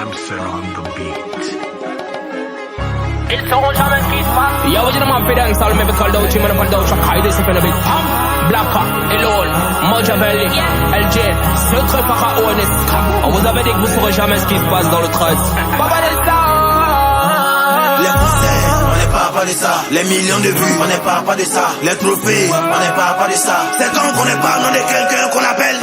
Damser on the beat. Ils seront jamais qui se passent. Yo, you know my fidance, I'll maybe call out you, man, up and down, try this up in a bit. Blacka, Elon, Machiavelli, LJ, secret pharaonique. On vous avait dit que vous saurez jamais ce qui se passe dans le trust. Papa des stars. Les concerts, on n'est pas de ça. Les millions de vues, on n'est pas de ça. Les trophées, on n'est pas de ça. C'est quand qu'on n'est pas, non de quelqu'un qu'on appelle.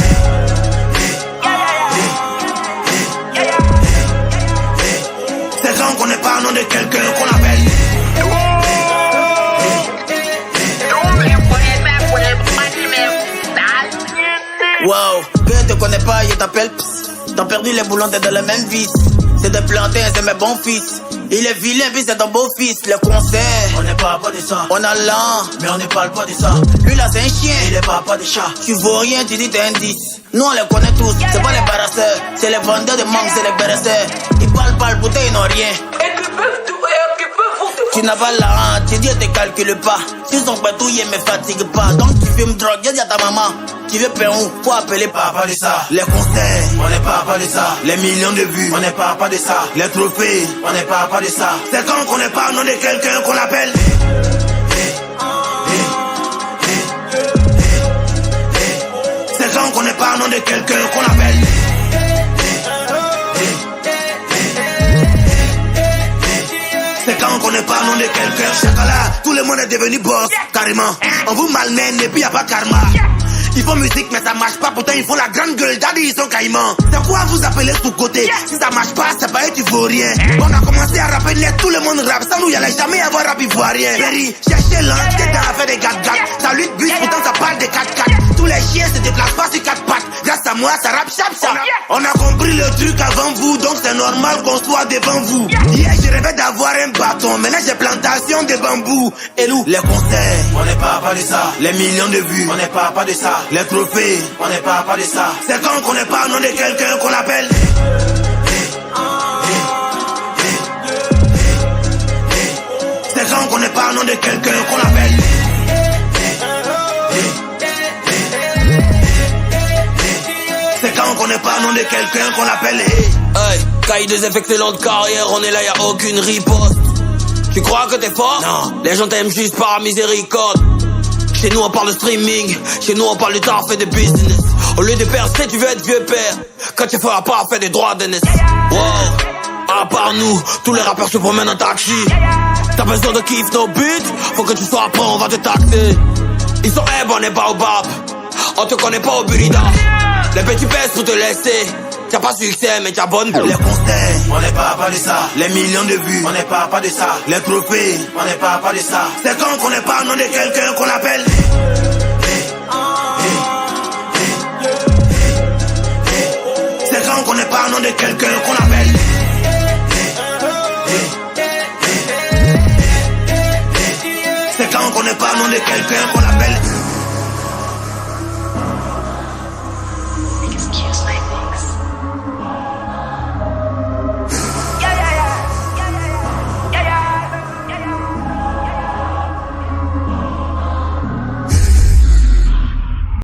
C'est quand qu'on n'est pas, non de quelqu'un qu'on appelle. Wow, que je te connais pas, je t'appelle. T'as perdu les boulons, t'es dans le même vice. C'est des plantains, c'est mes bons fils. Il est vilain, puis c'est ton beau-fils. Le concert, on n'est pas de ça. On a l'an, mais on ne parle pas de ça. Lui là, c'est un chien, il est pas de chat. Tu vaux rien, tu dis t'es un 10. Nous on les connaît tous, c'est pas les barasseurs. C'est les vendeurs de mangue, c'est les barasseurs. Ils parlent, pourtant ils n'ont rien. Et qui peuvent tout et qui peuvent vous tout. Tu n'as pas la honte, tu dis te calcule pas. Si son patouille me fatigue pas. Donc tu fumes drogue, dis à ta maman. Tu veux payer où? Faut appeler papa de ça. Les concerts, on n'est pas de ça. Les millions de vues, on n'est pas de ça. Les trophées, on n'est pas de ça. C'est quand qu'on n'est pas nom de quelqu'un qu'on appelle. C'est quand qu'on n'est pas nom de quelqu'un qu'on appelle. C'est quand qu'on n'est pas nom de quelqu'un. Chacala, tout le monde est devenu boss, carrément. On vous malmène et puis y'a pas karma. Ils font musique mais ça marche pas, pourtant ils font la grande gueule, daddy ils sont caïmans. C'est quoi vous appelez sous-côté? Si ça marche pas, c'est pas eux, tu vaux rien. On a commencé à rapper net, tout le monde rappe. Sans nous y'allait jamais avoir rap ivoirien. Berry, cherchez l'ange, t'es dans à faire des gag-gag. Ça lutte bus, pourtant ça parle de 4-4. Tous les chiens se déplacent pas sur 4 pattes. Grâce à moi, ça rappe chap-chap. On a compris le truc avant vous, donc c'est normal qu'on soit devant vous. Hier, je rêvais d'avoir un bâton, maintenant j'ai plantation de bambou. Et nous, les concerts, on n'est pas de ça. Les millions de vues, on n'est pas de ça. Les trophées, on n'est pas de ça. C'est quand qu'on n'est pas nom de quelqu'un qu'on appelle. C'est quand qu'on n'est pas nom de quelqu'un qu'on appelle. C'est quand qu'on n'est pas nom de quelqu'un qu'on appelle. Hey, caille des excellentes carrières, on est là, y'a aucune riposte. Tu crois que t'es fort? Non, les gens t'aiment juste par miséricorde. Chez nous on parle de streaming, chez nous on parle de taf et de business. Au lieu de percer, tu veux être vieux père. Quand tu feras pas faire des droits de naissance. Wow, à part nous, tous les rappeurs se promènent en taxi. T'as besoin de kiff, no beat, faut que tu sois prêt, on va te taxer. Ils sont on est baobab, on te connaît pas au burida. Les petits pèsent pour te laisser. T'as pas succès mais t'as bonne. Les concerts, on n'est pas de ça. Les millions de vues, on n'est pas de ça. Les trophées, on n'est pas de ça. C'est quand qu'on n'est pas nom de quelqu'un qu'on appelle. C'est quand qu'on n'est pas nom de quelqu'un qu'on appelle. C'est quand qu'on n'est pas nom de quelqu'un qu'on appelle.